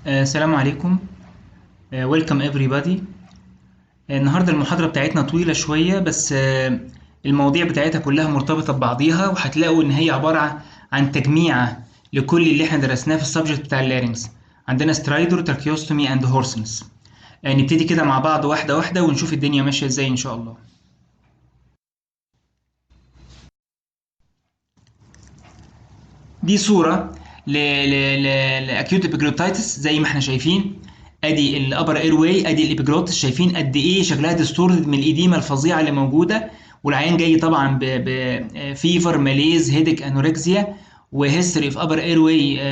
السلام عليكم. ويلكم everybody. النهارده المحاضرة بتاعتنا طويلة شوية، بس المواضيع بتاعتها كلها مرتبطة ببعضيها، وهتلاقوا إن هي عبارة عن تجميعة لكل اللي احنا درسناه في السبجكت بتاع اللارynx. عندنا سترايدور، تراكيوستومي اند هورسنس. نبتدي كده مع بعض واحدة واحدة ونشوف الدنيا ماشية ازاي إن شاء الله. دي صورة لاكيوت ابيجلوتايتس زي ما احنا شايفين. ادي الابر اير واي، ادي الابيجلوتس، شايفين قد ايه شكلها ديستورد من الاديمه الفظيعه اللي موجوده. والعيان جاي طبعا بفيفر، ماليز، هيدك، انوركسيا، وهيستوري في ابر اير واي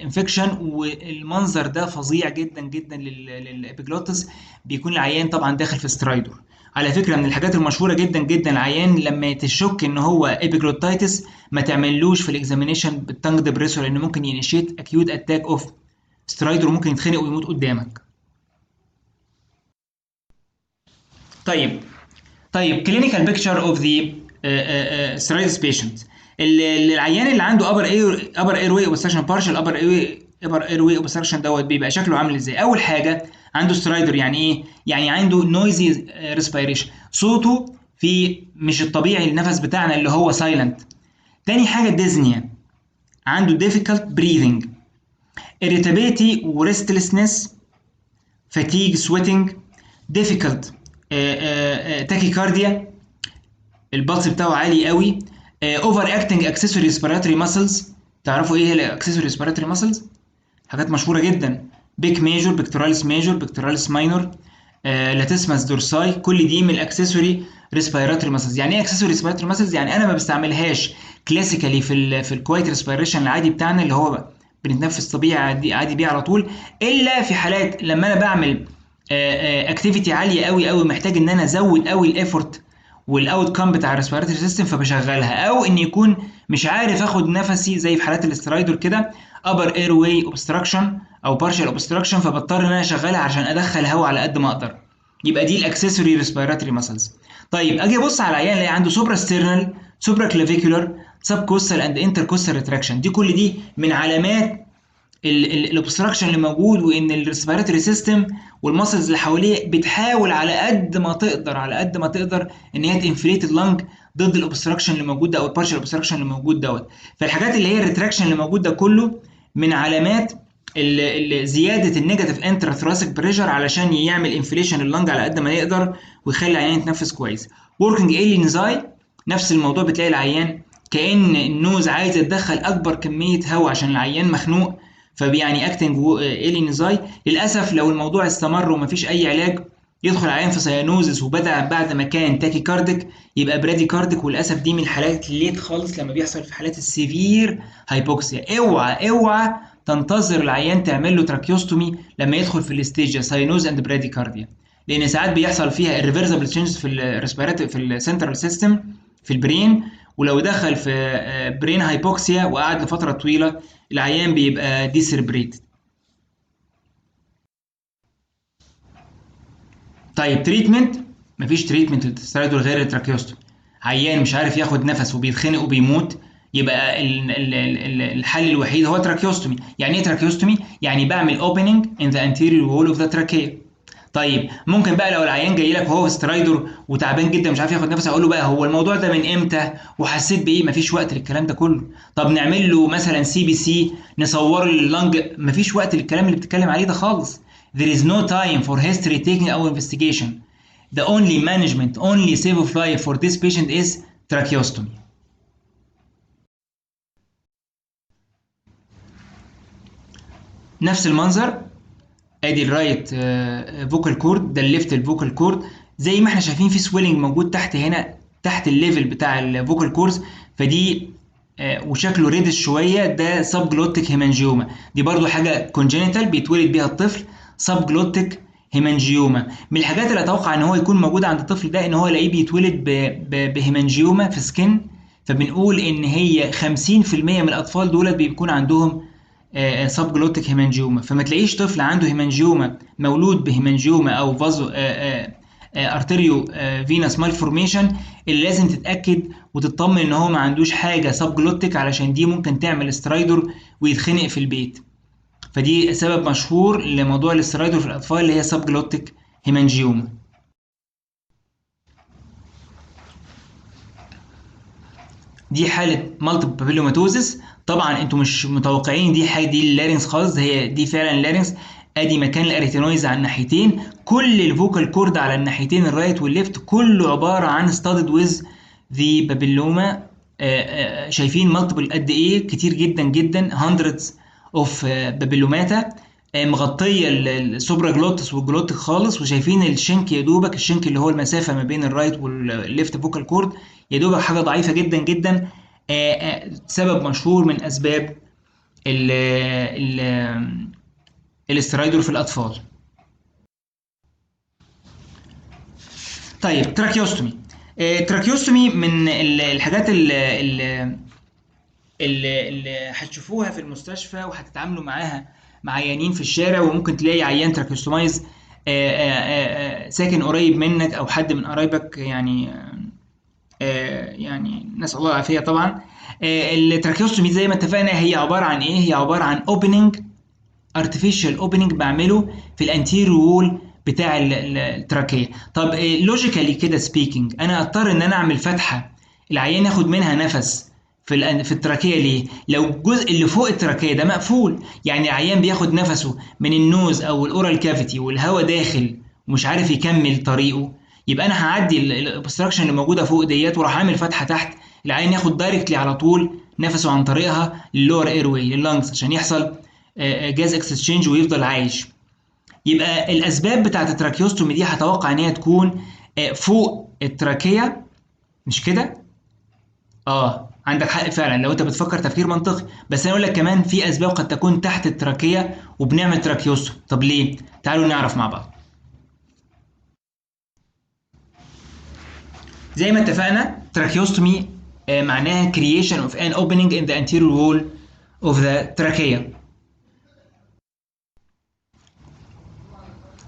انفكشن. والمنظر ده فظيع جدا جدا للابيجلوتس. بيكون العيان طبعا داخل في سترايدور. على فكره من الحاجات المشهوره جدا جدا، العيان لما تشك ان هو ابيجلوتايتس ما تعملوش في الاكزامينيشن بالتنج ديبريسور، لان ممكن ينشيت اكيوت اتاك اوف سترايدر وممكن يتخنق ويموت قدامك. طيب كلينيكال بيكتشر اوف ذا سترايدس بيشنت. العيان اللي عنده ابر اير واي اوبستراكشن، بارشال ابر اير واي اوبستراكشن دوت بيبقى شكله عامل ازاي؟ اول حاجه عنده سترايدر، يعني ايه؟ يعني عنده نويزي ريسبيريشن، صوته في مش الطبيعي، النفس بتاعنا اللي هو سايلنت. تاني حاجه ديزنيا، عنده difficult breathing، irritability و restlessness، fatigue sweating، difficult tachycardia، البلس بتاعه عالي قوي، over acting accessory respiratory muscles. تعرفوا ايه هي الاكسسوري respiratory muscles؟ حاجات مشهوره جدا: بيك ميجور، بيكتوراليس ميجور، بيكتوراليس ماينور، لاتسماس دورساي. كل دي من الاكسسوري ريسبيراتوري ماسلز. يعني ايه اكسسوري ريسبيراتوري ماسلز؟ يعني انا ما بستعملهاش كلاسيكالي في الكوايت ريسبيريشن العادي بتاعنا اللي هو بنتنفس طبيعي عادي بيه على طول، الا في حالات لما انا بعمل اكتيفيتي عاليه قوي قوي، محتاج ان انا ازود قوي الايفورت والاوت كام بتاع الريسبيراتوري سيستم، فبشغلها. او ان يكون مش عارف اخد نفسي زي في حالات الاسترايدور كده، ابر اير واي اوبستراكشن او بارشال اوبستراكشن، فبضطر ان انا اشغلها عشان ادخل هواء على قد ما اقدر. يبقى دي الاكسسوري ريسبيراتوري ماسلز. طيب اجي ابص على العيان اللي عنده سوبرا ستيرنال، سوبرا كلافيكولار، سب كوستال اند انتر كوستال ريتراكشن. دي كل دي من علامات الاوبستراكشن اللي موجود، وان الريسبيراتوري سيستم والماسلز اللي حواليه بتحاول على قد ما تقدر ان هي تنفليت اللنج ضد الاوبستراكشن اللي موجود ده او البارشال اوبستراكشن اللي موجود دوت. فالحاجات اللي هي الريتراكشن اللي موجود ده كله من علامات زياده النيجاتيف انترا ثوراسيك بريشر، علشان يعمل انفليشن اللنج على قد ما يقدر ويخلي العيان يتنفس كويس. وركينج الينزاي نفس الموضوع، بتلاقي العيان كأن النوز عايز يتدخل اكبر كميه هواء عشان العيان مخنوق، فبيعني اكتنج الينزاي. للاسف لو الموضوع استمر ومفيش اي علاج، يدخل العيان في سيانوزس، وبدا بعد ما كان تاكي كارديك يبقى برادي كارديك. وللاسف دي من الحالات الليت خالص لما بيحصل في حالات السيفير هايبوكسيا. اوعى تنتظر العيان تعمل له تراكيوستومي لما يدخل في الاستيج ساينوز اند برادي كارديا، لان ساعات بيحصل فيها الريفرسبل تشينجز في الريسبيراتوري في السنترال سيستم في البرين. ولو دخل في برين هايبوكسيا وقعد لفتره طويله، العيان بيبقى ديسربريت. طيب تريتمنت، مفيش تريتمنت للسترايدور غير التراكيوستومي. عيان مش عارف ياخد نفس وبيتخنق وبيموت، يبقى الحل الوحيد هو تراكيوستومي. يعني ايه تراكيوستومي؟ يعني بعمل اوبننج ان ذا anterior wall of the trachea. طيب ممكن بقى لو العيان جاي لك وهو سترايدور وتعبان جدا مش عارف ياخد نفس، اقول له بقى هو الموضوع ده من امتى وحسيت بايه؟ مفيش وقت للكلام ده كله. طب نعمل له مثلا سي بي سي، نصور له اللنج، مفيش وقت للكلام اللي بتتكلم عليه ده خالص. There is no time for history taking or investigation. The only management, only save of life for this patient is tracheostomy. نفس المنظر، ادي الرايت فوكال كورد، ده الليفت الفوكال كورد. زي ما احنا شايفين في سويلنج موجود تحت هنا، تحت الليفل بتاع الفوكال كورز. فدي وشكله ريدش شويه، ده سب جلوتيك هيمانجيوما. دي برضو حاجه كونجينيتال بيتولد بيها الطفل، سب جلوتيك هيمانجيوما. من الحاجات اللي اتوقع ان هو يكون موجود عند الطفل ده ان هو يلاقيه بيتولد بهيمانجيوما في سكن. فبنقول ان هي 50% من الاطفال دول بيكون عندهم سب جلوتيك هيمانجيوما. فما تلاقيش طفل عنده هيمانجيوما مولود بهيمانجيوما او فازو ارتريو فينس مالفورميشن، اللي لازم تتاكد وتطمن ان هو ما عندوش حاجه سب جلوتيك، علشان دي ممكن تعمل سترايدور ويتخنق في البيت. فدي سبب مشهور لموضوع الاسترايدور في الاطفال اللي هي سب جلوتيك هيمانجيوما. دي حاله مالتيبل بابيلوماتوزس. طبعا انتوا مش متوقعين دي حاجه دي اللارynx خالص، هي دي فعلا اللارynx. ادي مكان الاريتينويز على الناحيتين، كل الفوكال كورد على الناحيتين الرايت والليفت كله عباره عن ستادد ويز ذا بابيلوما. شايفين مالتيبل قد ايه؟ كتير جدا جدا، hundreds اوف بابيلوماتا مغطيه السوبرا جلوتس والجلوتيك خالص. وشايفين الشنك يا دوبك، الشنك اللي هو المسافه ما بين الرايت والليفت فوكال كورد يا دوبك حاجه ضعيفه جدا جدا. سبب مشهور من اسباب الاسترايدور في الاطفال. طيب تراكيوستومي. تراكيوستومي من الحاجات اللي هتشوفوها في المستشفى وهتتعاملوا معاها مع عيانين في الشارع، وممكن تلاقي عيان تراكيوستومايز ساكن قريب منك او حد من قرايبك، يعني يعني نسأل الله العافية طبعا. التراكيوستومي زي ما اتفقنا هي عبارة عن ايه؟ هي عبارة عن اوبننج، artificial opening بعمله في الانتيريور وول بتاع التراكية. طب لوجيكالي كده سبيكينج، انا اضطر ان انا اعمل فتحة العيان ياخد منها نفس في التراكية ليه؟ لو الجزء اللي فوق التراكية ده مقفول، يعني العيان بياخد نفسه من النوز او الاورال كافيتي والهواء داخل ومش عارف يكمل طريقه، يبقى انا هعدي الاوبستراكشن اللي موجوده فوق ديت وراح اعمل فتحه تحت، العيان ياخد دايركتلي على طول نفسه عن طريقها للور اير واي لللنجز عشان يحصل جاز اكسشينج ويفضل عايش. يبقى الاسباب بتاعت التراكيوستومي دي هتوقع ان هي تكون فوق التراكيه، مش كده؟ عندك حق فعلا لو انت بتفكر تفكير منطقي، بس انا اقول لك كمان في اسباب قد تكون تحت التراكيه وبنعمل تراكيوستومي. طب ليه؟ تعالوا نعرف مع بعض. زي ما اتفقنا تراكيوستومي معناها creation of an opening in the anterior wall of the trachea.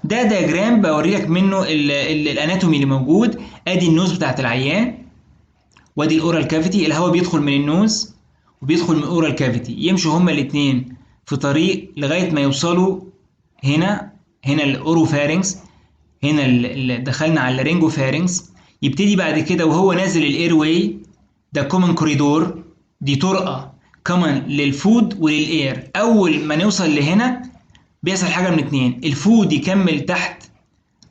ده دياجرام بوري لك منه الاناتومي اللي موجود. ادي النوز بتاعت العيان، وادي الاورال كافيتي، الهواء بيدخل من النوز وبيدخل من الاورال كافيتي، يمشوا هما الاثنين في طريق لغايه ما يوصلوا هنا الاوروفارينكس، هنا اللي دخلنا على اللارينجوفارينكس. يبتدي بعد كده وهو نازل الاير واي ده كومن كوريدور، دي طرقه كومن للفود وللاير. اول ما نوصل لهنا بيحصل حاجه من اتنين، الفود يكمل تحت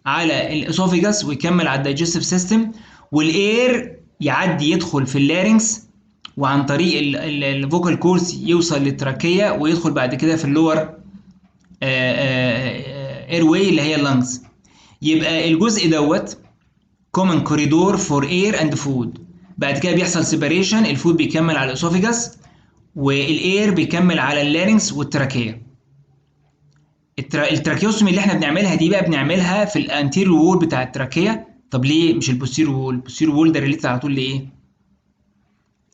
على الاسوفيجاس ويكمل على الدايجستيف سيستم، والاير يعدي يدخل في اللارينكس وعن طريق الفوكال كورس يوصل للتراكيه ويدخل بعد كده في اللور اير واي اللي هي اللنجز. يبقى الجزء دوت common corridor for air and food. بعد كده بيحصل separation، الفود بيكمل على الاسوفيجاس والاير بيكمل على اللارينكس والتراكيه. التراكيوستومي اللي احنا بنعملها دي بقى بنعملها في الانتيريور وول بتاع التراكيه. طب ليه مش البوستيريور وول؟ البوستيريور وول ده ريليتد على طول لايه؟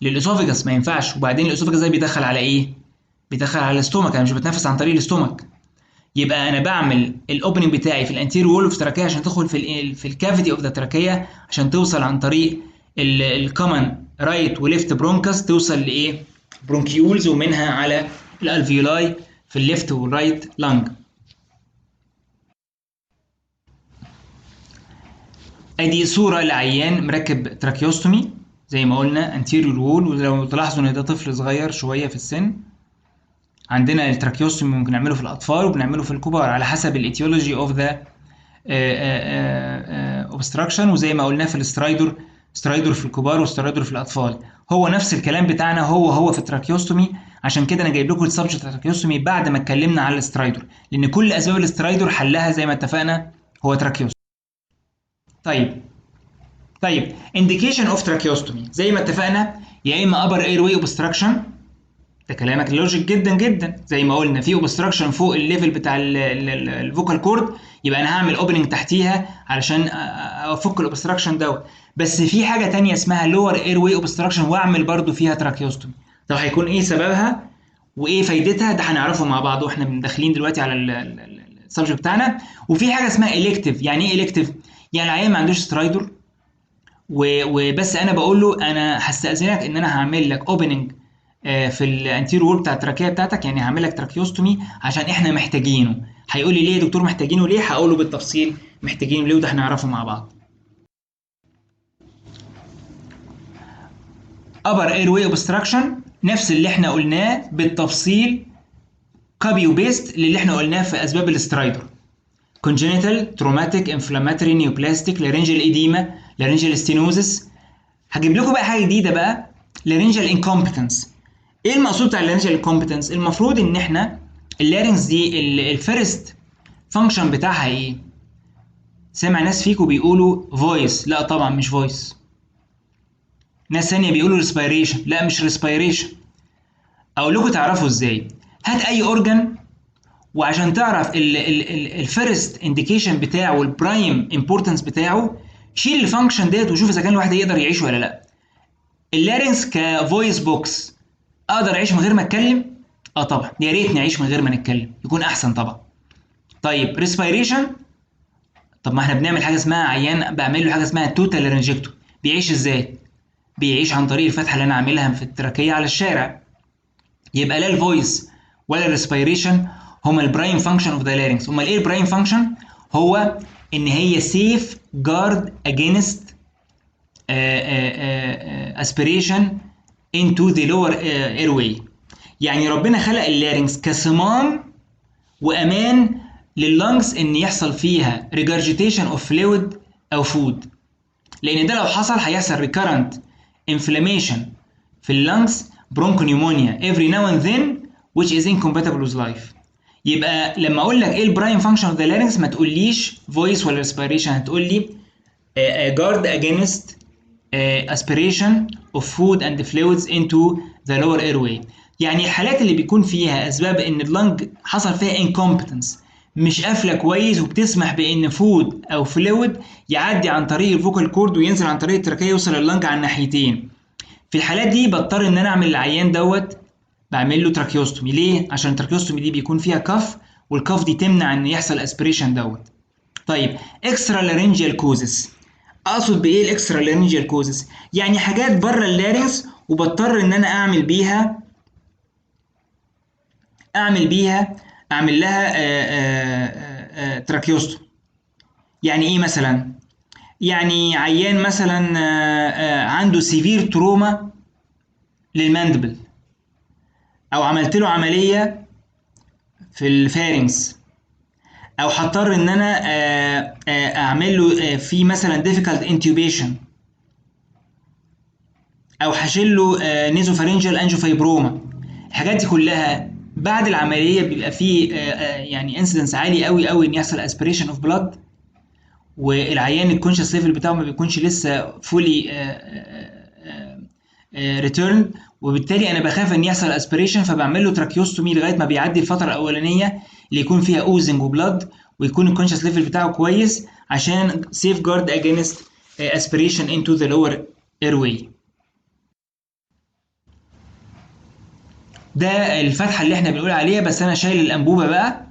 للاسوفيجاس، ما ينفعش. وبعدين الاسوفيجاس ده بيدخل على ايه؟ بيدخل على الاستومك، انا مش بتنفس عن طريق الاستومك. يبقى انا بعمل الاوبننج بتاعي في الانتيريور وول اوف تراكيه عشان تدخل في الكافيتي اوف ذا تراكيه عشان توصل عن طريق الكومن رايت وليفت برونكس، توصل لايه؟ برونكيولز، ومنها على الالفيولاي في الليفت والرايت لانج. ادي صوره لعيان مركب تراكيوستومي زي ما قلنا انتيريور وول. ولو تلاحظوا ان ده طفل صغير شويه في السن. عندنا التراكيوستومي ممكن نعمله في الاطفال وبنعمله في الكبار على حسب الايتيولوجي اوف ذا اوبستراكشن. وزي ما قلنا في الاسترايدور، استرايدور في الكبار واسترايدور في الاطفال، هو نفس الكلام بتاعنا هو في التراكيوستومي. عشان كده انا جايب لكم السبجكت التراكيوستومي بعد ما اتكلمنا على الاسترايدور، لان كل اسباب الاسترايدور حلها زي ما اتفقنا هو تراكيوستومي. طيب indication of tracheostomy زي ما اتفقنا يا اما upper airway obstruction، ده كلامك لوجيك جدا جدا. زي ما قلنا في obstruction فوق الليفل بتاع الفوكال كورد، يبقى انا هعمل opening تحتيها علشان افك الاوبستراكشن دوت. بس في حاجه تانية اسمها lower airway obstruction واعمل برضو فيها tracheostomy. طب هيكون ايه سببها وايه فايدتها؟ ده هنعرفه مع بعض واحنا داخلين دلوقتي على السبجكت بتاعنا. وفي حاجه اسمها elective. يعني ايه elective؟ يعني العيان ما عندوش سترايدور وبس انا بقول له انا هستأذنك ان انا هعمل لك اوبننج في الانتيريور وول بتاع التراكيه بتاعتك، يعني هعمل لك تراكيوستومي عشان احنا محتاجينه. هيقول لي ليه يا دكتور محتاجينه ليه؟ هقول له بالتفصيل محتاجينه ليه، وده هنعرفه مع بعض. upper airway obstruction نفس اللي احنا قلناه بالتفصيل، كوبي وبيست للي احنا قلناه في اسباب الاسترايدر. congenital traumatic inflammatory neoplastic laryngeal edema laryngeal stenosis. هجيب لكم بقى حاجه جديده بقى، laryngeal incompetence. ايه المقصود بتاع laryngeal incompetence؟ المفروض ان احنا اللارynx دي الفيرست فانكشن بتاعها ايه؟ سامع ناس فيكم بيقولوا فويس، لا طبعا مش فويس. ناس ثانيه بيقولوا ريسبيريشن، لا مش ريسبيريشن. اقول لكم تعرفوا ازاي. هات اي اورجان وعشان تعرف الفيرست انديكيشن بتاعه والبرايم امبورتنس بتاعه، شيل الفانكشن ديت وشوف اذا كان الواحد يقدر يعيش ولا لا. اللارynx كفويس بوكس، اقدر اعيش من غير ما اتكلم؟ اه طبعا، يا ريت نعيش من غير ما نتكلم، يكون احسن طبعا. طيب ريسبيريشن، طب ما احنا بنعمل حاجه اسمها عيان بعمل له حاجه اسمها توتال لارنجكتومي. بيعيش ازاي؟ بيعيش عن طريق الفتحه اللي انا عاملها في التراكيه على الشارع. يبقى لا الفويس ولا الريسبيريشن هما البرايم فانكشن اوف ذا لارynx. امال ايه البرايم فانكشن؟ هو ان هي سيف جارد اجينست aspiration into the lower airway. يعني ربنا خلق اللارynx كصمام وامان لللنجز ان يحصل فيها regurgitation of fluid او food، لان ده لو حصل هيحصل recurrent inflammation في اللنجز bronchopneumonia every now and then which is incompatible with life. يبقى لما اقول لك ايه البرايم فانكشن اوف ذا لارynx ما تقوليش فويس ولا respiration، هتقول لي guard against aspiration of food and fluids into the lower airway. يعني الحالات اللي بيكون فيها اسباب ان اللنج حصل فيها incompetence، مش قافله كويس وبتسمح بان فود او فلويد يعدي عن طريق الفوكال كورد وينزل عن طريق التراكيه يوصل لللنج على الناحيتين. في الحالات دي بضطر ان انا اعمل العيان دوت بعمل له تراكيوستومي. ليه؟ عشان التراكيوستومي دي بيكون فيها كف، والكف دي تمنع ان يحصل اسبريشن دوت. طيب اكسترا لارنجيال كوزس، اقصد بايه الاكسترا لارنجيال كوزس؟ يعني حاجات بره اللارنكس وبضطر ان انا اعمل لها تراكيوستومي. يعني ايه مثلا؟ يعني عيان مثلا عنده سيفير تروما للماندبل، او عملت له عمليه في الفارنكس، او هضطر ان انا اعمل له في مثلا difficult intubation، او هشيل له نيزوفارينجال انجيوفايبروما. الحاجات دي كلها بعد العمليه بيبقى فيه يعني انسيدنس عالي قوي قوي ان يحصل اسبريشن اوف بلاد، والعيان الكونشس ليفل بتاعه ما بيكونش لسه فولي ريتيرن، وبالتالي انا بخاف ان يحصل اسبريشن، فبعمل له تراكيوستومي لغايه ما بيعدي الفتره الاولانيه اللي يكون فيها اوزنج وبلاد، ويكون الكونشس ليفل بتاعه كويس عشان سيف جارد اجينست اسبريشن انتو ذا لور ايرواي. ده الفتحه اللي احنا بنقول عليها، بس انا شايل الانبوبه بقى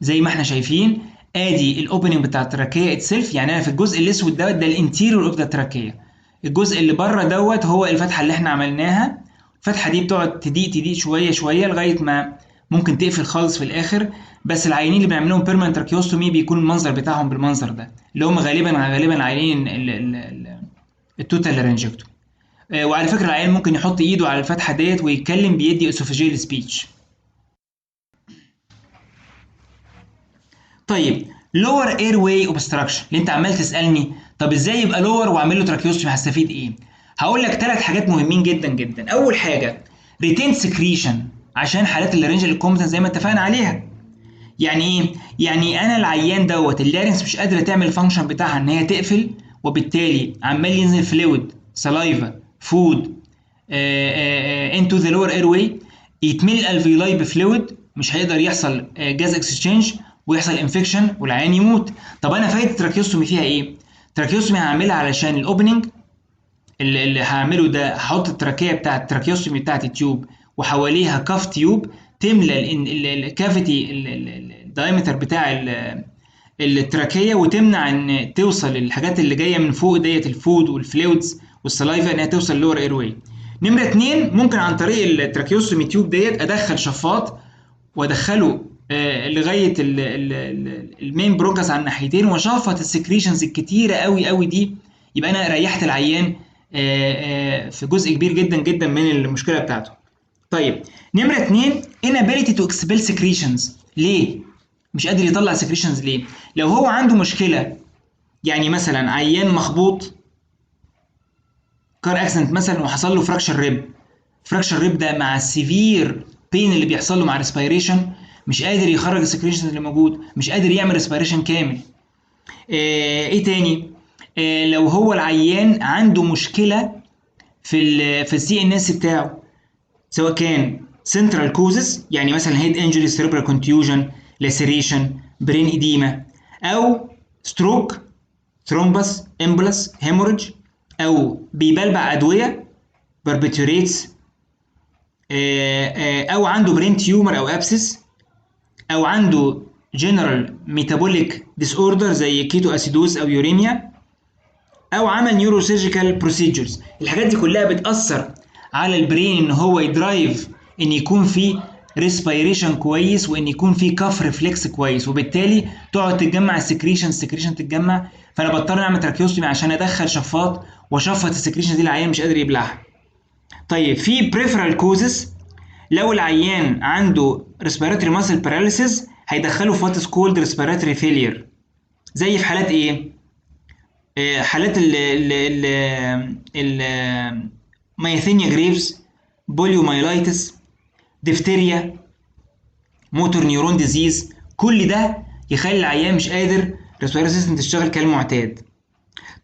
زي ما احنا شايفين. ادي الاوبننج بتاع التراكيه اتسلف، يعني انا في الجزء الاسود دوت ده الانتيريور اوف ذا تراكيه، الجزء اللي بره دوت هو الفتحه اللي احنا عملناها. الفتحه دي بتقعد تضيق شويه شويه لغايه ما ممكن تقفل خالص في الاخر. بس العيانين اللي بنعمل لهم بيرمننت تراكيوستومي بيكون المنظر بتاعهم بالمنظر ده، اللي هم غالبا عيانين التوتال لارنجكتومي. وعلى فكره العيان ممكن يحط ايده على الفتحه ديت ويتكلم، بيدي اسوفاجيال سبيتش. طيب لور اير واي اوبستراكشن اللي انت عمال تسالني طب ازاي يبقى لور واعمل له تراكيوستومي هستفيد ايه؟ هقول لك 3 حاجات مهمين جدا جدا. اول حاجه ريتين سكريشن عشان حالات اللارنجال انكومبتنس زي ما اتفقنا عليها. يعني ايه؟ يعني انا العيان دوت اللارنكس مش قادره تعمل الفانكشن بتاعها ان هي تقفل، وبالتالي عمال ينزل فلويد سلايفا فود انتو ذا لور اير واي، يتملي الالفيولاي بفلويد، مش هيقدر يحصل جاز اكسشينج ويحصل انفكشن والعيان يموت. طب انا فايده التراكيوستومي فيها ايه؟ التراكيوستومي هعملها علشان الاوبننج اللي هعمله ده، هحط التراكيه بتاعت التراكيوستومي بتاعت التيوب وحواليها كاف تيوب تملى الكافيتي الدايمتر بتاع التراكيه، وتمنع ان توصل الحاجات اللي جايه من فوق ديت الفود والفلويدز والسلايفا انها توصل لور اير واي. نمره 2 ممكن عن طريق التراكيوستومي تيوب ديت ادخل شفاط وادخله لغايه المين برونكاس على الناحيتين واشفط السكريشنز الكتيره قوي قوي دي، يبقى انا ريحت العيان في جزء كبير جدا جدا من المشكله بتاعته. طيب نمره 2 inability to expel secretions. ليه مش قادر يطلع secretions؟ ليه؟ لو هو عنده مشكله، يعني مثلا عيان مخبوط كار اكسنت مثلا وحصل له فراكشر ريب، فراكشر ريب ده مع السيفير بين اللي بيحصل له مع ريسبيريشن مش قادر يخرج السكريشن اللي موجود، مش قادر يعمل ريسبيريشن كامل. ايه تاني؟ لو هو العيان عنده مشكله في السي ان اس بتاعه، سواء كان سنترال كوزز يعني مثلا هيد انجري، سيريبرال كونتيوجن، لاسيريشن، برين ايديما، او ستروك، ثرومبس، امبولس، هيموريدج، او بيبلبع ادويه باربيتوريتس، او عنده برين تيومر او ابسس، او عنده جنرال ميتابوليك ديس اوردر زي كيتو اسيدوز او يوريميا، او عمل نيوروسيرجيكال بروسيجرز. الحاجات دي كلها بتاثر على البرين ان هو يدرايف ان يكون في ريسبيريشن كويس وان يكون في كاف ريفلكس كويس، وبالتالي تقعد تتجمع السكريشن تتجمع، فانا بضطر اعمل تراكيوستومي عشان ادخل شفاط واشفط السكريشن دي العيان مش قادر يبلعها. طيب في بريفرال كوزز، لو العيان عنده ريسبيراتوري ماسل باراليسيس هيدخله في وات از كولد ريسبيراتوري فيلير. زي في حالات ايه؟ حالات ال مايثينيا جريفز، بوليومايلايتس، ديفتيريا، موتور نيورون ديزيز، كل ده يخلي العيان مش قادر ريسبيراتوري سيستم تشتغل كالمعتاد.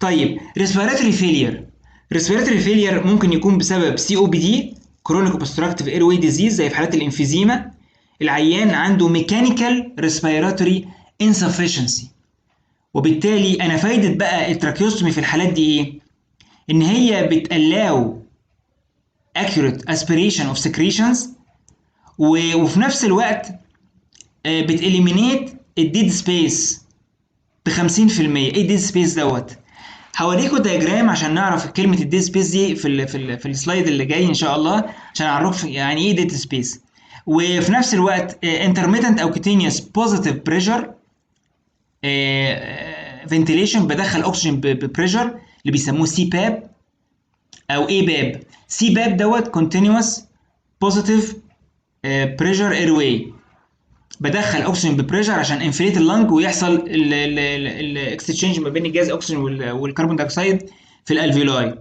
طيب ريسبيراتوري فيلير ممكن يكون بسبب سي او بي دي، كرونيك اوبستراكتيف ايرواي ديزيز زي في حالات الانفيزيما. العيان عنده ميكانيكال ريسبيراتوري انسفشنسي، وبالتالي انا فايده بقى التراكيوستومي في الحالات دي ايه؟ ان هي بتالاو accurate aspiration of secretions، وفي نفس الوقت بتإليمينيت الديد سبيس ب 50%. ايه الديد سبيس دوت؟ هوريكم دياجرام عشان نعرف كلمه الديد سبيس دي في السلايد اللي جاي ان شاء الله، عشان اعرف يعني ايه ديد سبيس. وفي نفس الوقت intermittent او continuous positive pressure ventilation، بدخل اكسجين ببريشر اللي بيسموه سي باب او اي باب. سي باب دوت continuous positive pressure airway، بدخل اكسجين ببريشر عشان انفليت اللنج ويحصل الاكستشينج ما بين الجاز اكسجين والكربون دايوكسيد في الالفيولاي.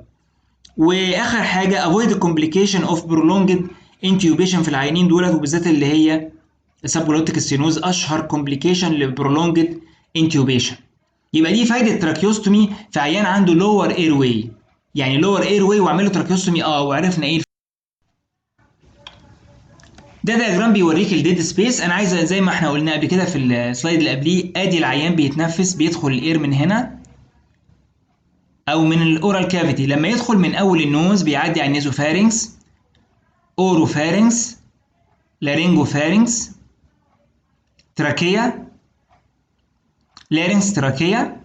واخر حاجه avoid complication of prolonged intubation في العيانين دولت، وبالذات اللي هي السبجلوتيك ستينوز اشهر كومبليكيشن لبرولونجد انتيوبيشن. يبقى دي فايده التراكيوستومي في عيان عنده لور اير واي، يعني لور اير واي واعمل له تراكيوستومي وعرفنا ايه. ده دياجرام بيوريك الديد سبيس. انا عايز زي ما احنا قلنا قبل كده في السلايد اللي قبليه، ادي العيان بيتنفس، بيدخل الاير من هنا او من الاورال كافيتي، لما يدخل من اول النوز بيعدي على النيزوفارينكس، اوروفارينكس، لارينجوفارينكس، تراكية، لارينكس، تراكية،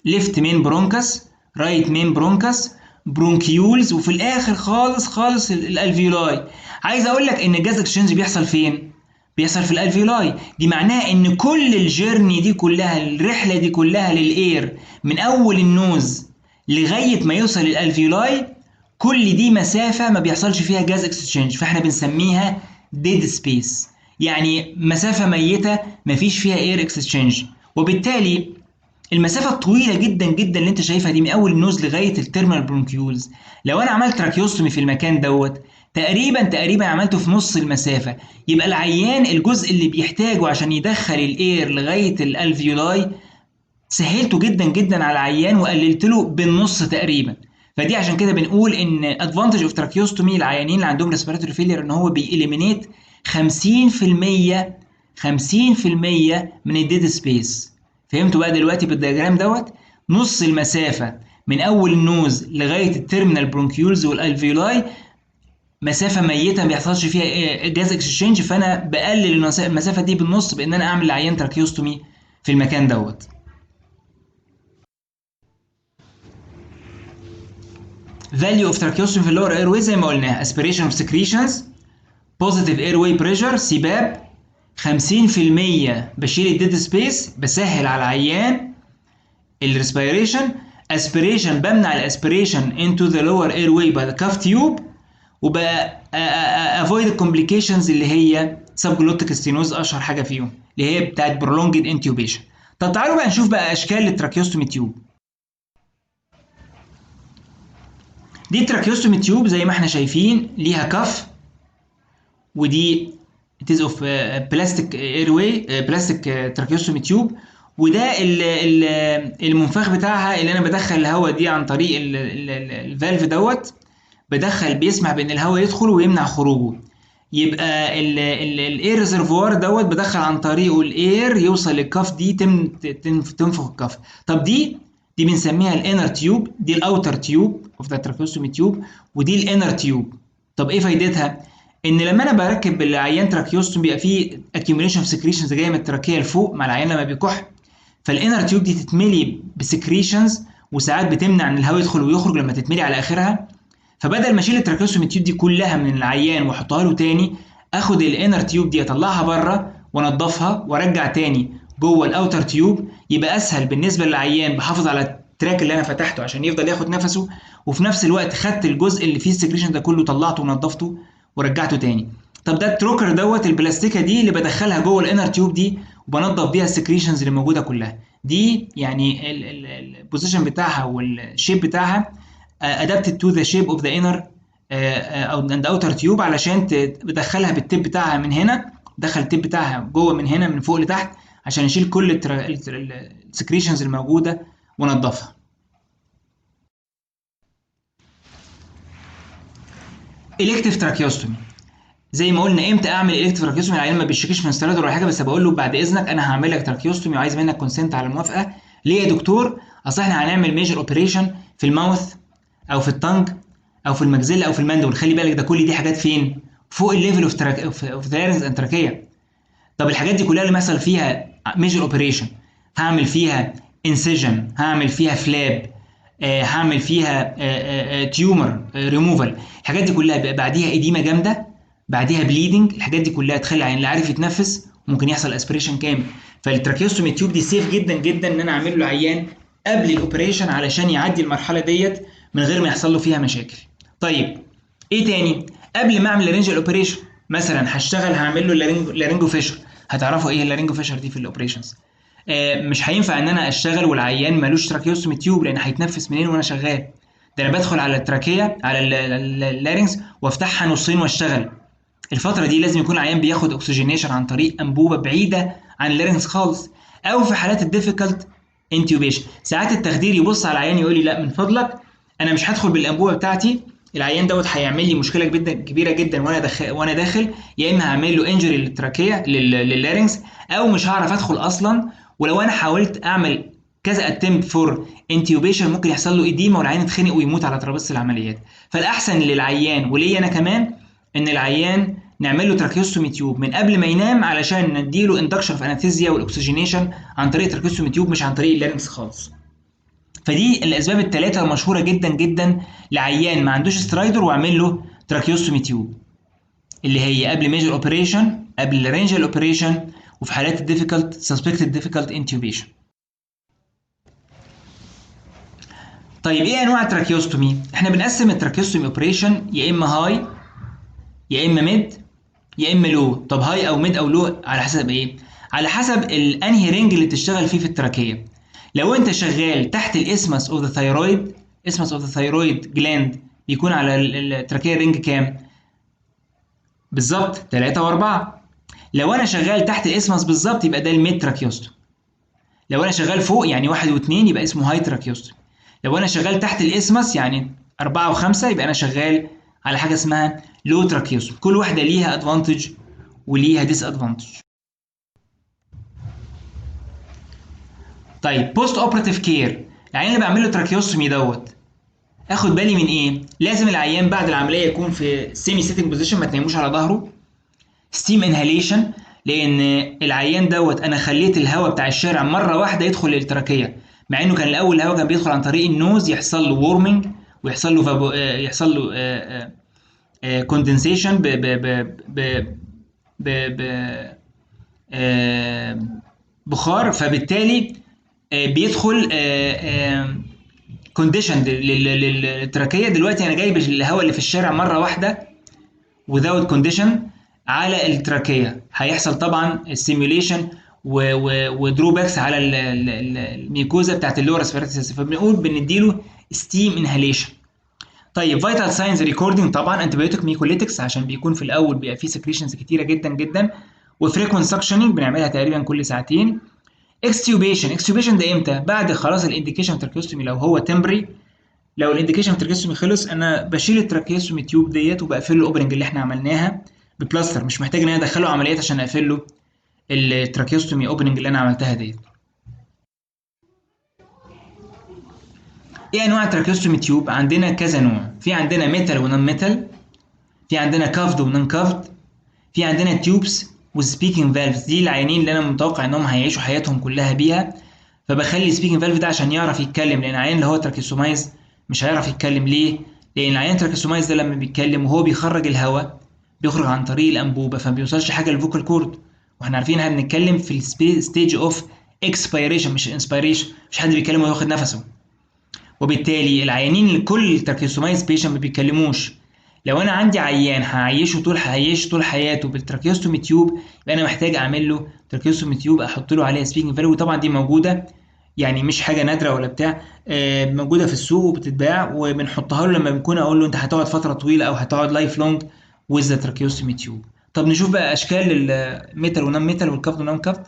ليفت مين برونكس، رايت مين برونكس، برونكيولز، وفي الاخر خالص خالص الالفيولاي. عايز اقول لك ان الجاز اكسشينج بيحصل فين؟ بيحصل في الالفيولاي. دي معناها ان كل الجيرني دي كلها، الرحله دي كلها للاير من اول النوز لغايه ما يوصل للالفيولاي، كل دي مسافه ما بيحصلش فيها جاز اكسشينج، فاحنا بنسميها ديد سبيس، يعني مسافه ميته ما فيش فيها اير اكسشينج. وبالتالي المسافه الطويله جدا جدا اللي انت شايفها دي من اول النوز لغايه التيرمينال برونكيولز، لو انا عملت تراكيوستومي في المكان دوت تقريبا عملته في نص المسافه، يبقى العيان الجزء اللي بيحتاجه عشان يدخل الاير لغايه الالفيولاي سهلته جدا جدا على العيان وقللت له بالنص تقريبا. فدي عشان كده بنقول ان ادفانتج اوف تراكيوستومي العيانين اللي عندهم ريسبيراتوري فيلير ان هو بيإليمينيت 50% من الديد سبيس. فهمتوا بقى دلوقتي بالدياجرام دوت؟ نص المسافه من اول النوز لغايه التيرمينال برونكيولز والالفيولاي مسافه ميته ما بيحصلش فيها جاز اكسشينج، فانا بقلل المسافه دي بالنص بان انا اعمل لعيان تراكيوستومي في المكان دوت. فاليو اوف تراكيوستومي في اللور اير واي زي ما قلنا اسبيريشن اوف سكريشنز، بوزيتيف اير واي بريشر سباب، 50% بشيل الديد سبيس بسهل على العيان الريسبيريشن، اسبيريشن بمنع الاسبيريشن انتو ذا لور اير واي باي ذا كاف تيوب، وبقى افويد الكومبليكيشنز اللي هي سب جلوتيك ستينوز اشهر حاجه فيهم اللي هي بتاعت برولونجد انتيوبيشن. طب تعالوا بقى نشوف بقى اشكال التراكيوستومي تيوب. دي التراكيوستومي تيوب زي ما احنا شايفين ليها كف، ودي it is of plastic airway plastic tracheostomy tube، وده المنفخ بتاعها اللي انا بدخل الهواء دي عن طريق الفالف دوت، بدخل بيسمح بان الهواء يدخل ويمنع خروجه. يبقى الاير ريزرفوار دوت بدخل عن طريقه الاير يوصل للكف دي تنفخ الكف. طب دي بنسميها الانر تيوب، دي الاوتر تيوب اوف ذا tracheostomy تيوب، ودي الانر تيوب. طب ايه فايدتها؟ ان لما انا بركب العيان تراكيوستومي بيبقى فيه accumulation of secretions جايه من التراكيه لفوق مع العيان لما بيكح، فالانر تيوب دي تتملي بسكريشنز، وساعات بتمنع ان الهواء يدخل ويخرج لما تتملي على اخرها. فبدل ما اشيل التراكيوستومي تيوب دي كلها من العيان واحطها له تاني، اخد الانر تيوب دي اطلعها بره وانضفها وارجع تاني جوه الاوتر تيوب، يبقى اسهل بالنسبه للعيان، بحافظ على التراك اللي انا فتحته عشان يفضل ياخد نفسه، وفي نفس الوقت خدت الجزء اللي فيه السكريشن ده كله طلعته ونضفته ورجعته تاني. طب ده التروكر دوت البلاستيكه دي اللي بدخلها جوه الانر تيوب دي وبنضف بيها السكريشنز اللي موجوده كلها دي، يعني البوزيشن بتاعها والشيب بتاعها adapted to the shape of the inner او the outer tube، علشان تدخلها بالتيب بتاعها من هنا، دخل التيب بتاعها جوه من هنا من فوق لتحت عشان نشيل كل السكريشنز الموجوده ونضفها. elective tracheostomy زي ما قلنا امتى اعمل الكتيف تراكيوستومي؟ العيان ما بيشتكيش من ستراتور ولا حاجه، بس بقول له بعد اذنك انا هعمل لك تراكيوستومي وعايز منك كونسنت على الموافقه. ليه يا دكتور؟ اصل احنا هنعمل ميجر اوبريشن في الماوث او في التانج او في المجزله او في المندول. خلي بالك ده كل دي حاجات فين؟ فوق الليفل اوف ذا لارنكس اند تراكيه. طب الحاجات دي كلها اللي مثلا فيها ميجر اوبريشن، هعمل فيها انسيجن، هعمل فيها فلاب، هعمل فيها تيومر ريموفال، الحاجات دي كلها بيبقى بعديها اديمه جامده، بعديها بليدنج، الحاجات دي كلها تخلي العيان لا عارف يتنفس، ممكن يحصل اسبريشن كامل. فالتراكيوستومي تيوب دي سيف جدا جدا ان انا اعمل له عيان قبل الاوبريشن علشان يعدي المرحله ديت من غير ما يحصل له فيها مشاكل. طيب ايه تاني؟ قبل ما اعمل لارنجال اوبريشن مثلا هشتغل هعمل له لارنجو فيشر. هتعرفوا ايه اللارنجو فيشر دي في الاوبريشنز؟ مش هينفع ان انا اشتغل والعيان مالوش تراكيوستومي تيوب، لان هيتنفس منين وانا شغال؟ ده انا بدخل على التراكيه على اللارنكس وافتحها نصين واشتغل. الفتره دي لازم يكون العيان بياخد اوكسجينيشن عن طريق انبوبه بعيده عن اللارنكس خالص، او في حالات الديفيكالت انتيوبيشن ساعات التخدير يبص على العيان يقول لي لا من فضلك انا مش هدخل بالانبوبه بتاعتي، العيان دوت هيعمل لي مشكله كبيره جدا وانا داخل، يا اما هعمل له انجري للتراكيه لللارنكس، او مش هعرف ادخل اصلا. ولو انا حاولت اعمل كذا اتمت فور انتيوبيشن ممكن يحصل له اديمه والعيان يتخنق ويموت على ترابيزه العمليات. فالاحسن للعيان وليا انا كمان ان العيان نعمل له تراكيوستومي تيوب من قبل ما ينام علشان نديله اندكشن في انستيزيا والاكسجينيشن عن طريق تراكيوستومي تيوب مش عن طريق اللارنكس خالص. فدي الاسباب الثلاثه المشهوره جدا جدا لعيان ما عندوش سترايدر واعمل له تراكيوستومي تيوب، اللي هي قبل ميجر اوبريشن، قبل اللارنجال اوبريشن، وفي حالات الديفيكالت سسبكتد ديفيكالت انتيوبيشن. طيب ايه انواع التراكيوستومي؟ احنا بنقسم التراكيوستومي اوبريشن يا اما هاي يا اما ميد يا اما لو. طب هاي او ميد او لو على حسب ايه؟ على حسب الانهي رينج اللي بتشتغل فيه في التراكيه. لو انت شغال تحت الاسمس اوف ذا ثايرويد، اسمس اوف ذا ثايرويد جلاند بيكون على التراكيه رينج كام؟ بالظبط 3 و4. لو انا شغال تحت الاسمس بالظبط يبقى ده الميد تراكيوستومي. لو انا شغال فوق يعني 1 و2 يبقى اسمه هاي تراكيوستومي. لو انا شغال تحت الاسمس يعني 4 و5 يبقى انا شغال على حاجه اسمها لو تراكيوستومي. كل واحده ليها ادفانتج وليها ديس ادفانتج. طيب بوست اوبراتيف كير، العيان اللي بعمل له تراكيوستومي دوت اخد بالي من ايه؟ لازم العيان بعد العمليه يكون في سيمي سيتنج بوزيشن، ما تناموش على ظهره. ستيم انهاليشن، لان العيان دوت انا خليت الهواء بتاع الشارع مره واحده يدخل للتراكيه، مع انه كان الاول الهواء كان بيدخل عن طريق النوز يحصل له وورمنج ويحصل له يحصل له كوندنسيشن بخار، فبالتالي بيدخل كونديشن للتراكيه. دلوقتي انا جايب الهواء اللي في الشارع مره واحده without condition على التراكيه، هيحصل طبعا سيميوليشن ودروباكس على الميكوزا بتاعت اللور ريسبيراتوري سيستم، فبنقول بنديله ستيم انهاليشن. طيب فيتال ساينز ريكوردنج، طبعا انتيبيوتيك ميكوليتكس عشان بيكون في الاول بيبقى فيه سكريشنز كتيره جدا جدا، وفريكوينت سكشننج بنعملها تقريبا كل ساعتين. اكستيوبيشن ده امتى؟ بعد خلاص الانديكيشن تراكيوستومي لو هو تمبري. لو الانديكيشن تراكيوستومي خلص انا بشيل التراكيوستومي تيوب ديت وبقفل له الاوبننج اللي احنا عملناها ببلاستر، مش محتاج ان انا ادخله عمليات عشان اقفل له التراكيوستومي اوبننج اللي انا عملتها ديت. ايه انواع التراكيوستومي تيوب؟ عندنا كذا نوع، في عندنا ميتال ونون ميتال، في عندنا كافد ونون كافد، في عندنا تيوبس وسبيكينج فالفز. دي العيانين اللي انا متوقع انهم هيعيشوا حياتهم كلها بيها، فبخلي السبيكينج فالف ده عشان يعرف يتكلم، لان العيان اللي هو تراكيوستومايز مش هيعرف يتكلم. ليه؟ لان العيان تراكيوستومايز ده لما بيتكلم وهو بيخرج الهواء بيخرج عن طريق الانبوبه، فما بيوصلش حاجه للفوكال كورد، واحنا عارفين احنا بنتكلم في الستيج اوف اكسبيريشن مش انسبيريشن، مش حد بيتكلم وياخد نفسه. وبالتالي العيانين كل تراكيوستومايز بيشنت ما بيتكلموش. لو انا عندي عيان هعيشه طول حياته بالتراكيوستومي تيوب، يبقى انا محتاج اعمل له تراكيوستومي تيوب احط له عليها سبيكينج فالف، وطبعا دي موجوده يعني مش حاجه نادره ولا بتاع، موجوده في السوق وبتتباع وبنحطها له لما بنكون اقول له انت هتقعد فتره طويله او هتقعد لايف لونج ويز ذا تراكيوستومي تيوب. طب نشوف بقى اشكال الميتال ونون ميتال والكافد ونون كافد.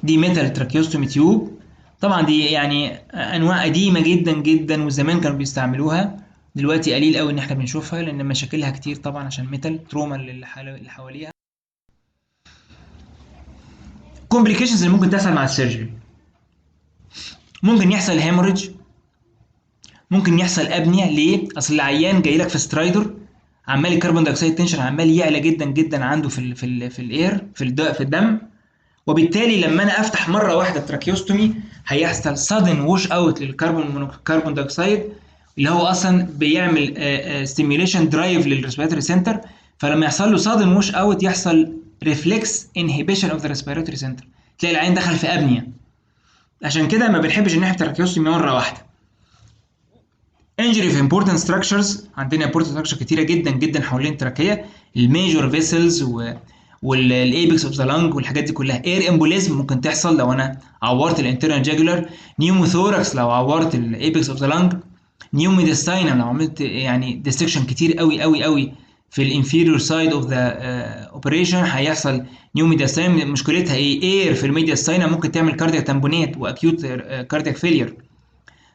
دي ميتال تراكيوستومي تيوب، طبعا دي يعني انواع قديمه جدا جدا وزمان كانوا بيستعملوها، دلوقتي قليل قوي ان احنا بنشوفها لان مشاكلها كتير طبعا عشان ميتال تروما اللي حواليها. كومبليكيشنز اللي ممكن تحصل مع السيرجري، ممكن يحصل هيموريدج، ممكن يحصل ابنيا. ليه؟ اصل العيان جاي لك في سترايدر عمال الكربون دايوكسيد تنشن عمال يعلى جدا جدا عنده في الاير في الدم، وبالتالي لما انا افتح مره واحده تراكيوستومي هيحصل سادن ووش اوت للكربون دايوكسيد اللي هو اصلا بيعمل ستيميوليشن درايف للريسبيراتوري سنتر، فلما يحصل له سادن ووش اوت يحصل ريفلكس انهبيشن اوف ذا ريسبيراتوري سنتر، تلاقي العين دخل في ابنيا. عشان كده ما بنحبش ان احنا تراكيوستومي مره واحده. انجري في امبورتنت ستراكشرز، عندنا امبورتنت ستراكشر كتيره جدا جدا حوالين التراكيه، الميجور فيسلز والايبكس اوف ذا لانج والحاجات دي كلها. اير امبوليزم ممكن تحصل لو انا عورت الانترنال جاجولار، نيوموثوركس لو عورت الايبكس اوف ذا لانج، نيوميديستاينم لو عملت يعني ديستكشن كتير قوي قوي قوي في الانفيريور سايد اوف ذا اوبريشن هيحصل نيوميديستاينم. مشكلتها ايه؟ اير في الميدياستاينم ممكن تعمل كاردياك تامبونات واكيوت كاردياك فيلير.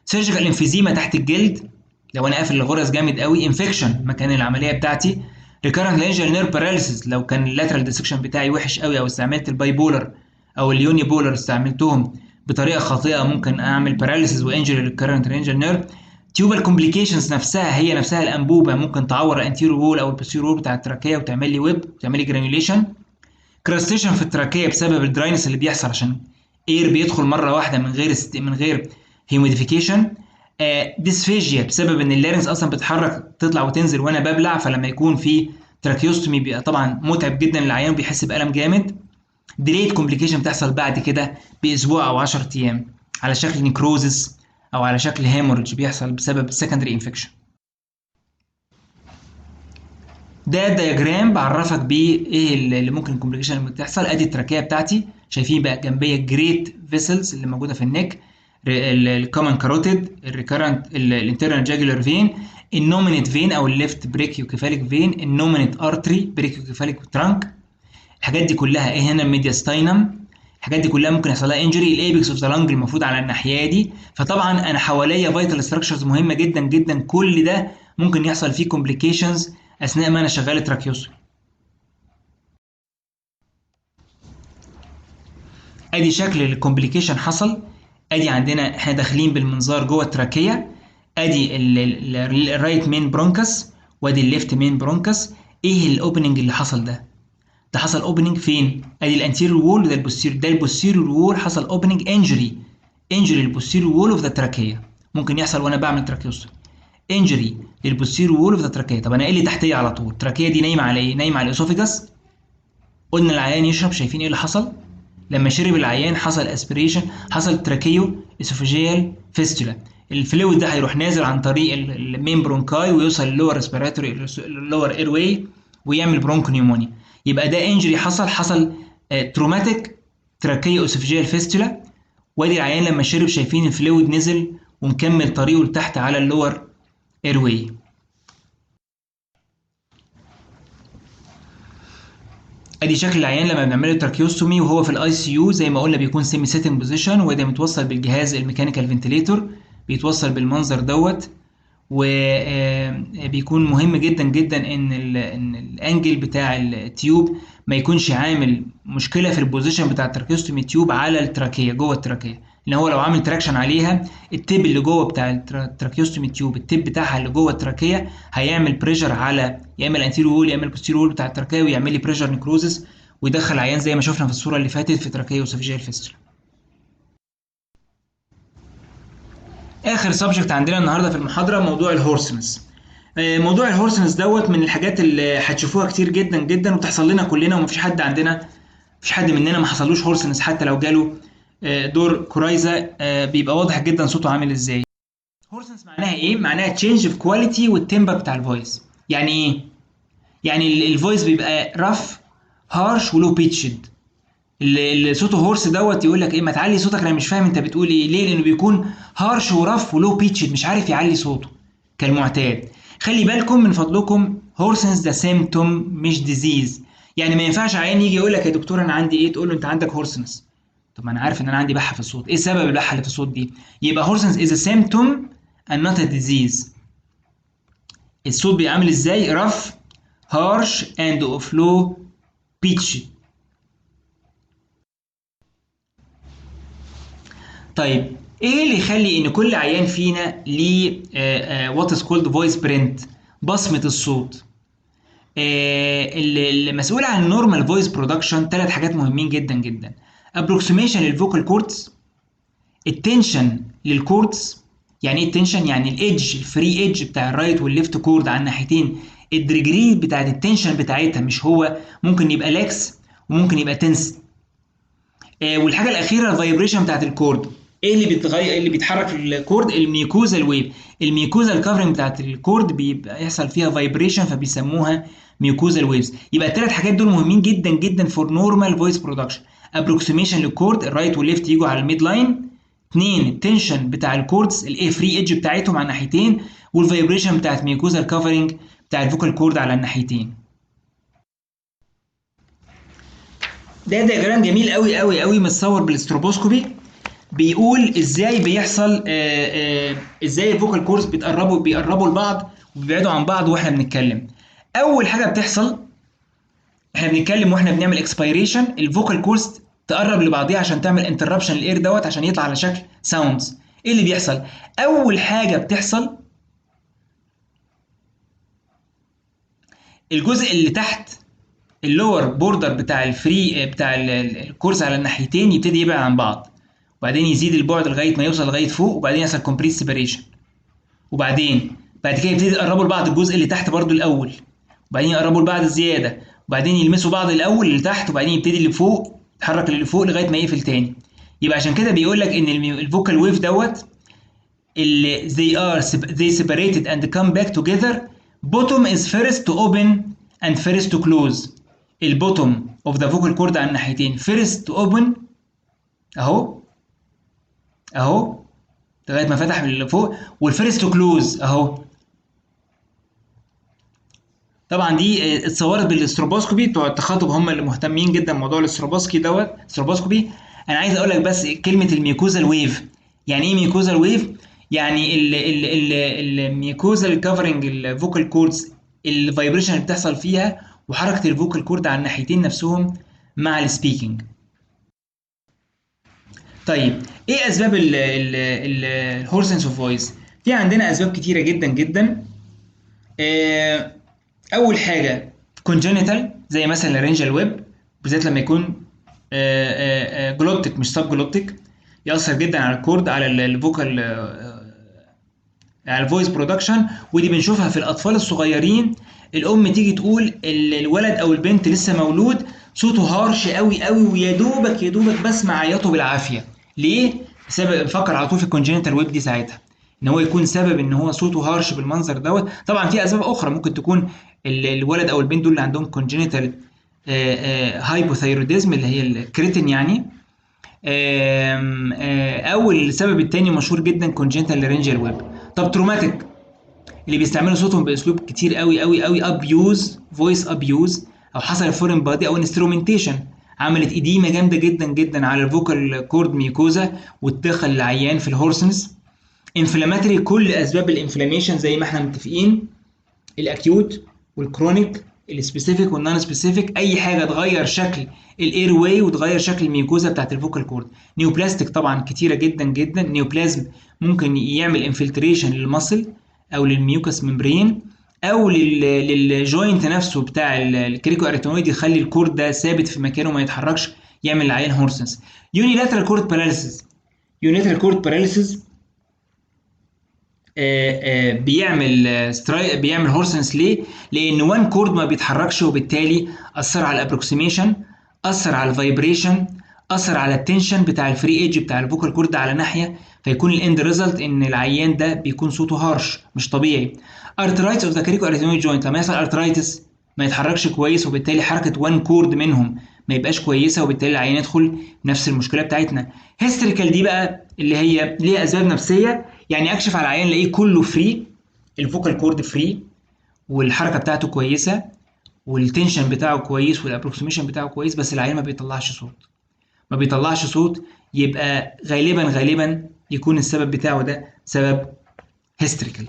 سيرجيكال انفيزيما تحت الجلد لو انا قافل الغرز جامد قوي، انفكشن مكان العمليه بتاعتي، ريكارنت لانجيال نير باراليسيس لو كان اللاترال ديسكشن بتاعي وحش قوي او استعملت الباي بولر او اليوني بولر استعملتهم بطريقه خاطئه ممكن اعمل باراليسيس وانجري للكارنت لانجيال نير. تيوبال كومبليكيشنز نفسها هي نفسها الانبوبه ممكن تعور الانتيريور وول او البوستيريور وول بتاع التراكيه وتعمل لي ويب وتعمل لي جرانيوليشن. كراستيشن في التراكيه بسبب الدراينس اللي بيحصل عشان اير بيدخل مره واحده من غير هيوميديفيكيشن. ديسفيجيا بسبب ان اللارنس اصلا بتتحرك تطلع وتنزل وانا ببلع، فلما يكون في تراكيوستومي بيبقى طبعا متعب جدا للعيان بيحس بالم جامد. ديليت كومبليكيشن بتحصل بعد كده باسبوع او 10 ايام على شكل نيكروزس او على شكل هيموريدج بيحصل بسبب سكندري انفكشن. ده الدياجرام بعرفك بيه ايه اللي ممكن الكومبليكيشن اللي بتحصل. ادي التراكيه بتاعتي، شايفين بقى جنبيه جريت فيسلز اللي موجوده في النك، الكومن كاروتيد، الريكارنت الانترنال جاجولار فين، النومينيت فين او الليفت بريكيوكيفاليك فين، النومينيت ارتري بريكيوكيفاليك ترانك، الحاجات دي كلها. ايه هنا الميدياستاينم، الحاجات دي كلها ممكن يحصل لها انجري. الايبكس اوف ذا لانج المفروض على الناحيه دي، فطبعا انا حواليا فيتال ستراكشرز مهمه جدا جدا، كل ده ممكن يحصل فيه كومبليكيشنز اثناء ما انا شغال تراكيوستومي. ادي شكل الكومبليكيشن حصل، ادي عندنا احنا داخلين بالمنظار جوه التراكيه، ادي الرايت مين برونكس وادي الليفت مين برونكس. ايه الاوبننج اللي حصل ده؟ ده حصل اوبننج فين؟ ادي الانتيريور وول وده البوستيريور، ده البوستيريور وول حصل اوبننج انجري البوستيريور وول اوف ذا تراكيه، ممكن يحصل وانا بعمل تراكيوستومي. انجري للبوستيريور وول اوف ذا تراكيه. طب انا ايه اللي تحتيه على طول؟ التراكيه دي نايمه على ايه؟ نايمه على الاسوفيجاس. قلنا العيان يشرب، شايفين ايه اللي حصل؟ لما شرب العيان حصل اسبريشن، حصل تراكيو اسوفيجيال فيستولا. الفلويد ده هيروح نازل عن طريق المين برونكاي ويوصل للور ريسبيراتوري اللور اير واي ويعمل برونكونيومونيا. يبقى ده انجري حصل تروماتيك تراكيو اسوفيجيال فيستولا. وادي العيان لما شرب شايفين الفلويد نزل ومكمل طريقه لتحت على اللور اير واي. ادي شكل العيان لما بنعمل له تراكيوستومي وهو في الاي سي يو. زي ما قلنا بيكون سيمي سيتنج بوزيشن، وده متوصل بالجهاز الميكانيكال فنتليتور، بيتوصل بالمنظر دوت. وبيكون مهم جدا جدا ان الانجل بتاع التيوب ما يكونش عامل مشكله في البوزيشن بتاع التراكيوستومي تيوب على التراكيه جوه التراكيه، لان هو لو عامل تراكشن عليها التيب اللي جوه بتاع التراكيوستومي تيوب، التيب بتاعها اللي جوه التراكيه هيعمل بريشر على يا اما الانتيريور وول يا اما البوستيريور وول بتاع التراكيه، ويعمل لي بريشر نيكروزس ويدخل عيان زي ما شفنا في الصوره اللي فاتت في تراكيه اسوفيجيال فيستولا. اخر سبجكت عندنا النهارده في المحاضره موضوع الهورسنس. موضوع الهورسنس دوت من الحاجات اللي هتشوفوها كتير جدا جدا وبتحصل لنا كلنا، ومفيش حد مننا ما حصلوش هورسنس حتى لو جاله دور كورايزا. بيبقى واضح جدا صوته عامل ازاي. هورسنس معناها ايه؟ معناها تشينج في كواليتي والتمبر بتاع الفويس. يعني ايه؟ يعني الفويس بيبقى رف هارش ولو بيتشد. اللي صوته هورس دوت يقول لك ايه، ما تعلي صوتك انا مش فاهم انت بتقول ايه. ليه؟ لانه بيكون هارش ورف ولو بيتشد، مش عارف يعلي صوته كالمعتاد. خلي بالكم من فضلكم، هورسنس ده سيمتوم مش ديزيز. يعني ما ينفعش عيان يجي يقول لك يا دكتور انا عندي ايه، تقول له انت عندك هورسنس. طب ما انا عارف ان انا عندي بحه في الصوت، ايه سبب البحه اللي في الصوت دي؟ يبقى هورسنس از ا سيمتوم and not a disease. الصوت بيعمل ازاي؟ رف هارش اند اوف لو بيتش. طيب ايه اللي يخلي ان كل عيان فينا ليه وات از كولد فويس برنت، بصمه الصوت؟ المسؤول عن النورمال فويس برودكشن ثلاث حاجات مهمين جدا جدا: ابروكسيميشن للفوكال كوردز، التنشن للكوردز. يعني ايه التنشن؟ يعني الايدج، الفري ايدج بتاع الرايت والليفت كورد على الناحيتين، الديجري بتاعت التنشن بتاعتها، مش هو ممكن يبقى لاكس وممكن يبقى تنس. والحاجه الاخيره الفايبريشن بتاعت الكورد. ايه اللي بيتغير، اللي بيتحرك الكورد؟ الميوكوزال ويف. الميوكوزال كفرنج بتاعت الكورد بيبقى يحصل فيها فايبريشن فبيسموها ميوكوزال ويفز. يبقى الثلاث حاجات دول مهمين جدا جدا فور نورمال فويس برودكشن: ابروكسيميشن للكورد، الرايت والليفت يجوا على الميد لاين. اثنين، التنشن بتاع الكوردز، الاي فري ايدج بتاعتهم على الناحيتين، والفايبريشن بتاعت ميوكوزال كفرنج بتاع الفوكال كورد على الناحيتين. ده دياجرام جميل قوي قوي قوي متصور بالاستروبوسكوبي، بيقول ازاي بيحصل ازاي الفوكال كوردز بيقربوا لبعض وبيبعدوا عن بعض واحنا بنتكلم. اول حاجه بتحصل احنا بنتكلم واحنا بنعمل اكسبيريشن، الفوكال كوردز تقرب لبعضيها عشان تعمل انتربشن الاير دوت عشان يطلع على شكل ساوندز. ايه اللي بيحصل؟ اول حاجه بتحصل الجزء اللي تحت اللور بوردر بتاع الفري بتاع الكورس على الناحيتين يبتدي يبعد عن بعض، وبعدين يزيد البعد لغايه ما يوصل لغايه فوق، وبعدين يحصل كومبليت سيبريشن. وبعدين بعد كده يبتدي يقربوا لبعض الجزء اللي تحت برضو الاول، وبعدين يقربوا لبعض زياده، وبعدين يلمسوا بعض الاول اللي تحت، وبعدين يبتدي اللي فوق يتحرك اللي فوق لغايه ما يقفل تاني. يبقى عشان كده بيقول لك ان الفوكال ويف دوت اللي they separated and come back together. bottom is first to open and first to close. البوتوم of the vocal cord على الناحيتين first to open اهو لغايه ما فتح من فوق، والفيرست تو كلوز اهو. طبعا دي اتصورت بالاستروبوسكوبي، بتوع التخاطب هم اللي مهتمين جدا بموضوع الاستروبوسكوبي. انا عايز اقول لك بس كلمه الميوكوزال ويف. يعني ايه ميوكوزال ويف؟ يعني الميوكوزال كفرنج الفوكال كوردز، الفايبريشن اللي بتحصل فيها وحركه الفوكال كورد على الناحيتين نفسهم مع السبيكينج. طيب ايه اسباب الهورسنس اوف فويس؟ في عندنا اسباب كتيره جدا جدا. اول حاجه كونجنتال، زي مثلا الرينجال ويب، بالذات لما يكون جلوبتيك مش سب جلوبتيك، ياثر جدا على الكورد، على الفوكال على الفويس برودكشن. ودي بنشوفها في الاطفال الصغيرين، الام تيجي تقول الولد او البنت لسه مولود صوته هارش قوي قوي، ويا دوبك يا دوبك بسمع عياطه بالعافيه. ليه؟ بسبب، بفكر على طول في الكونجينيتال ويب دي ساعتها، ان هو يكون سبب ان هو صوته هارش بالمنظر دوت. طبعا في اسباب اخرى، ممكن تكون الولد او البنت دول اللي عندهم كونجينيتال هايبوثايروديزم اللي هي الكريتين يعني. او السبب الثاني مشهور جدا كونجنتال لارنجيال ويب. طب تروماتيك، اللي بيستعملوا صوتهم باسلوب كتير قوي قوي قوي، ابيوز، فويس ابيوز، او حصل فورين بادي او انسترومنتيشن، عملت اديمه جامده جدا جدا على الفوكال كورد ميكوزا وتدخل العيان في الهورسنس. انفلاماتري، كل اسباب الانفلاميشن زي ما احنا متفقين، الاكيوت والكرونيك، السبيسيفيك والنون سبيسيفيك، اي حاجه تغير شكل الاير واي وتغير شكل الميوكوزا بتاعت الفوكال كورد. نيوبلاستيك طبعا كتيره جدا جدا، نيوبلازم ممكن يعمل انفلتريشن للمصل او للميوكس ممبرين او للجوينت نفسه بتاع الكريكو اريتينويد، يخلي الكورد ده ثابت في مكانه ما يتحركش، يعمل العيان هورسنس. يونيلاترال كورد باراليسيس، يونيلاترال كورد باراليسيس بيعمل هورسنس. ليه؟ لان وان كورد ما بيتحركش، وبالتالي اثر على الابروكسيميشن، اثر على الفايبريشن، اثر على التنشن بتاع الفري ايدج بتاع الفوكال كورد على ناحيه، فيكون الاند ريزلت ان العيان ده بيكون صوته هارش مش طبيعي. ارترايتس اوف ذا كريكو اريتينويد جوينت، لما يحصل ارترايتس ما يتحركش كويس، وبالتالي حركه وان كورد منهم ما يبقاش كويسه، وبالتالي العيان يدخل نفس المشكله بتاعتنا. هيستريكال دي بقى اللي هي ليها اسباب نفسيه، يعني اكشف على العيان الاقيه كله فري، الفوكال كورد فري والحركه بتاعته كويسه والتنشن بتاعه كويس والابروكسيميشن بتاعه كويس، بس العيان ما بيطلعش صوت، ما بيطلعش صوت، يبقى غالبا يكون السبب بتاعه ده سبب هيستريكال.